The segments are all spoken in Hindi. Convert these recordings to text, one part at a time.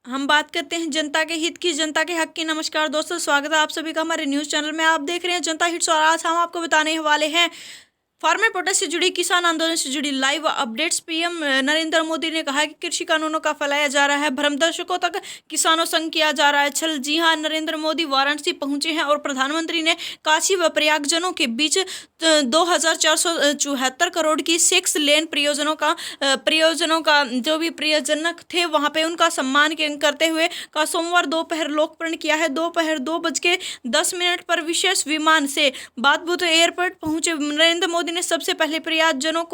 हम बात करते हैं जनता के हित की, जनता के हक की। नमस्कार दोस्तों, स्वागत है आप सभी का हमारे न्यूज़ चैनल में। आप देख रहे हैं जनता हिट्स और आज हम आपको बताने वाले हैं फार्मर प्रोटेस्ट से जुड़ी, किसान आंदोलन से जुड़ी live updates. PM Narendra Modi ने कहा कि कृषि कानूनों का फैलाया जा रहा है भ्रम, दर्शकों तक किसानों संग किया जा रहा है छल। जी हां, नरेंद्र मोदी वाराणसी पहुंचे हैं और प्रधानमंत्री ने काशी व प्रयागजनों के बीच 2474 करोड़ की 6 लेन परियोजनों का जो भी परियोजनक थे वहां पे उनका सम्मान करते हुए का सोमवार दोपहर लोकार्पण किया है। दोपहर 2:10 पर विशेष विमान से बादबूत एयरपोर्ट पहुंचे नरेंद्र मोदी ने सबसे पहले प्रयागजनों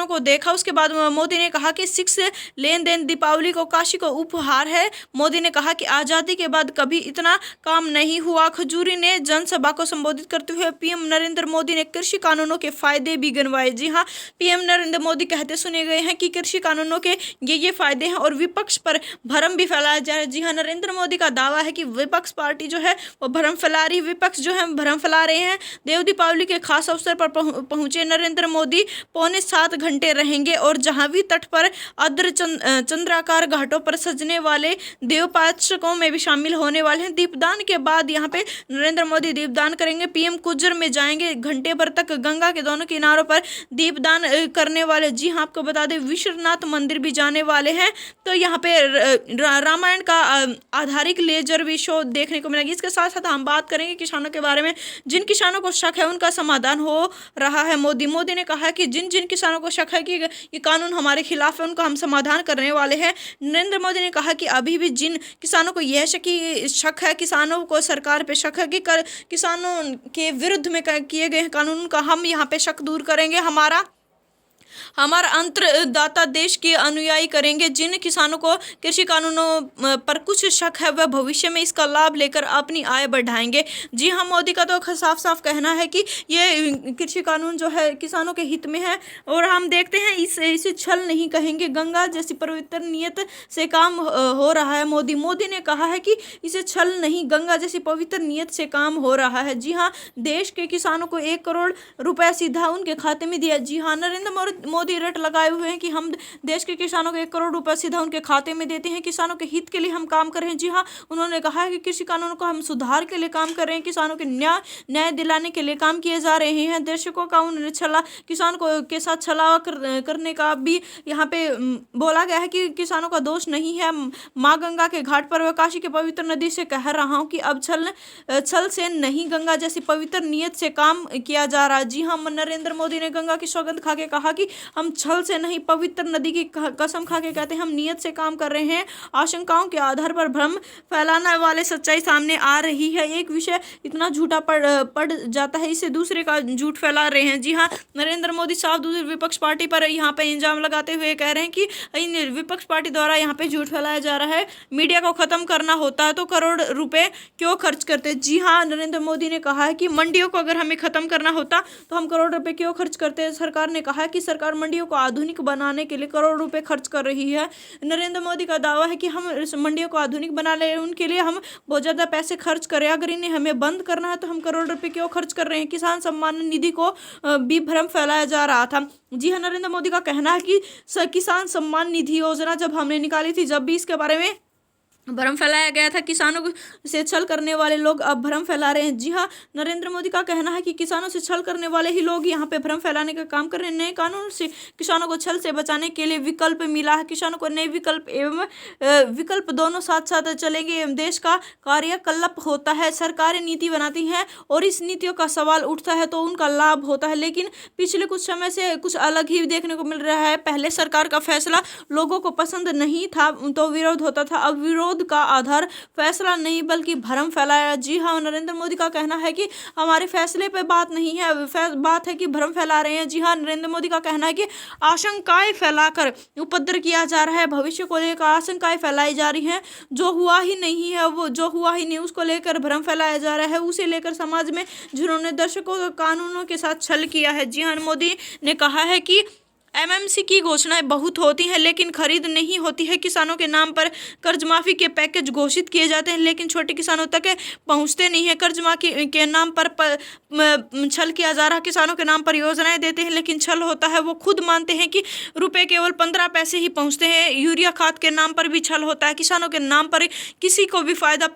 को देखा। उसके बाद मोदी ने कहा कि 6 लेन देन दीपावली को काशी को उपहार है। मोदी ने कहा कि आजादी के बाद कभी इतना काम नहीं हुआ। खजूरी ने जनसभा को संबोधित करते हुए पीएम नरेंद्र मोदी ने कृषि कानूनों के फायदे भी गिनवाए। जी हाँ, पीएम नरेंद्र मोदी कहते सुने गए हैं कि कृषि कानूनों के ये फायदे हैं और विपक्ष पर भ्रम भी फैलाया जा रहा है। जी हाँ, नरेंद्र मोदी का दावा है कि विपक्ष पार्टी जो है वो भ्रम फैला रही, विपक्ष जो है भ्रम फैला रहे हैं। देव दीपावली के खास अवसर पर पहुंचे नरेंद्र मोदी 6.25 घंटे रहेंगे और जहांवी तट पर अर्ध चंद्राकार घाटों पर सजने वाले देवोपासकों में भी शामिल होने वाले हैं। दीपदान के बाद यहाँ पे नरेंद्र मोदी दीपदान करेंगे। पीएम कुज्जर में जाएंगे, घंटे भर तक गंगा के दोनों किनारों पर दीपदान करने वाले। जी हाँ, आपको बता दें विश्वनाथ मंदिर भी जाने वाले हैं। तो यहाँ पे रामायण का आधारित लेजर भी शो देखने को मिलेगी। इसके साथ साथ हम बात करेंगे किसानों के बारे में। जिन किसानों को शक है उनका समाधान हो रहा है। मोदी ने कहा कि जिन जिन किसानों को शक है कि ये कानून हमारे खिलाफ है उनका हम समाधान करने वाले हैं। नरेंद्र मोदी ने कहा कि अभी भी जिन किसानों को यह शक है, किसानों को सरकार पे शक है कि किसानों के विरुद्ध में किए गए कानून का हम यहाँ पे शक दूर करेंगे। हमारा अंतरदाता देश के अनुयायी करेंगे। जिन किसानों को कृषि कानूनों पर कुछ शक है वह भविष्य में इसका लाभ लेकर अपनी आय बढ़ाएंगे। जी हाँ, मोदी का तो साफ साफ कहना है कि ये कृषि कानून जो है किसानों के हित में है और हम देखते हैं इसे छल नहीं कहेंगे। गंगा जैसी पवित्र नियत से काम हो रहा है। मोदी ने कहा है कि इसे छल नहीं, गंगा जैसी पवित्र नियत से काम हो रहा है। जी हाँ, देश के किसानों को 1 करोड़ रुपया सीधा उनके खाते में दिया। जी हाँ, नरेंद्र मोदी रट लगाए हुए हैं कि हम देश के किसानों को 1 करोड़ रुपया सीधा उनके खाते में देते हैं, किसानों के हित के लिए हम काम कर रहे हैं। जी हाँ, उन्होंने कहा है कि कृषि कानूनों को हम सुधार के लिए काम कर रहे हैं, किसानों के न्याय दिलाने के लिए काम किए जा रहे हैं। दर्शकों का उन्होंने किसान को के साथ छलावा करने का भी यहाँ पे बोला गया है कि किसानों का दोष नहीं है। माँ गंगा के घाट पर व काशी के पवित्र नदी से कह रहा हूँ कि अब छल से नहीं, गंगा जैसी पवित्र नियत से काम किया जा रहा है। जी हाँ, नरेंद्र मोदी ने गंगा की सौगंध खा के कहा कि हम छल से नहीं, पवित्र नदी की कसम खा के कहते हैं हम नियत से काम कर रहे हैं। आशंकाओं के आधार पर भ्रम फैलाने वाले सच्चाई सामने आ रही है। एक विषय इतना झूठा पड़ जाता है, इससे दूसरे का झूठ फैला रहे हैं। जी हाँ, नरेंद्र मोदी साफ दूसरी विपक्ष पार्टी पर यहाँ पे इल्जाम लगाते हुए कह रहे हैं कि विपक्ष पार्टी द्वारा यहाँ पे झूठ फैलाया जा रहा है। मीडिया को खत्म करना होता है तो करोड़ रुपए क्यों खर्च करते। जी हाँ, नरेंद्र मोदी ने कहा है कि मंडियों को अगर हमें खत्म करना होता तो हम करोड़ रुपए क्यों खर्च करते। सरकार ने कहा है कि सरकार मंडियों को आधुनिक बनाने के लिए करोड़ रुपए खर्च कर रही है। नरेंद्र मोदी का दावा है कि हम मंडियों को आधुनिक बना ले, उनके लिए हम बहुत ज़्यादा पैसे खर्च करें। अगर इन्हें हमें बंद करना है तो हम करोड़ रुपए क्यों खर्च कर रहे हैं। किसान सम्मान निधि को भी भ्रम फैलाया जा रहा था। जी हाँ, नरेंद्र मोदी का कहना है कि किसान सम्मान निधि योजना जब हमने निकाली थी, जब भी इसके बारे में भ्रम फैलाया गया था, किसानों से छल करने वाले लोग अब भ्रम फैला रहे हैं। जी हाँ, नरेंद्र मोदी का कहना है कि किसानों से छल करने वाले ही लोग यहाँ पे भ्रम फैलाने का काम कर रहे हैं। नए कानून से किसानों को छल से बचाने के लिए विकल्प मिला है। किसानों को नए विकल्प एवं विकल्प दोनों साथ साथ चलेंगे एवं देश का कार्यकलाप होता है। सरकारें नीति बनाती हैं और इस नीतियों का सवाल उठता है तो उनका लाभ होता है, लेकिन पिछले कुछ समय से कुछ अलग ही देखने को मिल रहा है। पहले सरकार का फैसला लोगों को पसंद नहीं था तो विरोध होता था, अब विरोध का आधार फैसला नहीं बल्कि भ्रम फैलाया। जी हाँ, नरेंद्र मोदी का कहना है कि हमारे फैसले पे बात नहीं है, बात है कि भ्रम फैला रहे हैं। जी हाँ, नरेंद्र मोदी का कहना है कि आशंकाएं फैलाकर उपद्रव किया जा रहा है, भविष्य को लेकर आशंकाएं फैलाई जा रही हैं। जो हुआ ही नहीं है, वो जो हुआ ही नहीं उसको लेकर भ्रम फैलाया जा रहा है, उसे लेकर समाज में जिन्होंने दर्शकों कानूनों के साथ छल किया है। जी हाँ, मोदी ने कहा है कि एमएमसी की घोषणाएं बहुत होती हैं लेकिन खरीद नहीं होती है। किसानों के नाम पर कर्ज माफी के पैकेज घोषित किए जाते हैं लेकिन छोटे किसानों तक पहुंचते नहीं है। कर्ज माफी के नाम पर छल किया जा रहा। किसानों के नाम पर योजनाएं देते हैं लेकिन छल होता है। वो खुद मानते हैं कि रुपए केवल 15 पैसे ही पहुंचते हैं। यूरिया खाद के नाम पर भी छल होता है। किसानों के नाम पर किसी को भी फायदा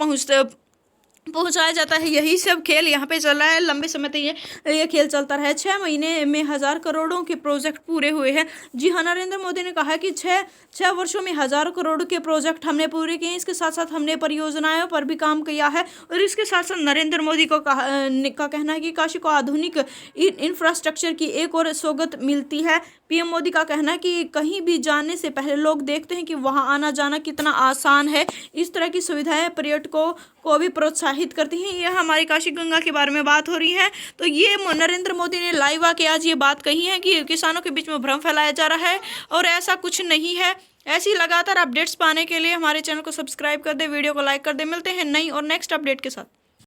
पहुंचाया जाता है। यही सब खेल यहाँ पे चल रहा है। लंबे समय तक ये खेल चलता रहा है। 6 महीने में 1000 करोड़ों के प्रोजेक्ट पूरे हुए हैं। जी हाँ, नरेंद्र मोदी ने कहा कि छह वर्षों में 1000 करोड़ के प्रोजेक्ट हमने पूरे किए। इसके साथ साथ हमने परियोजनाओं पर भी काम किया है। और इसके साथ साथ नरेंद्र मोदी का कहना है कि काशी को आधुनिक इंफ्रास्ट्रक्चर की एक और सौगत मिलती है। पीएम मोदी का कहना है कि कहीं भी जाने से पहले लोग देखते हैं कि वहां आना जाना कितना आसान है। इस तरह की सुविधाएं पर्यटकों को भी प्रोत्साहित करती हैं। यह हमारी काशी गंगा के बारे में बात हो रही है। तो ये नरेंद्र मोदी ने लाइव आके आज ये बात कही है कि किसानों के बीच में भ्रम फैलाया जा रहा है और ऐसा कुछ नहीं है। ऐसी लगातार अपडेट्स पाने के लिए हमारे चैनल को सब्सक्राइब कर दे, वीडियो को लाइक कर दे। मिलते हैं नई और नेक्स्ट अपडेट के साथ।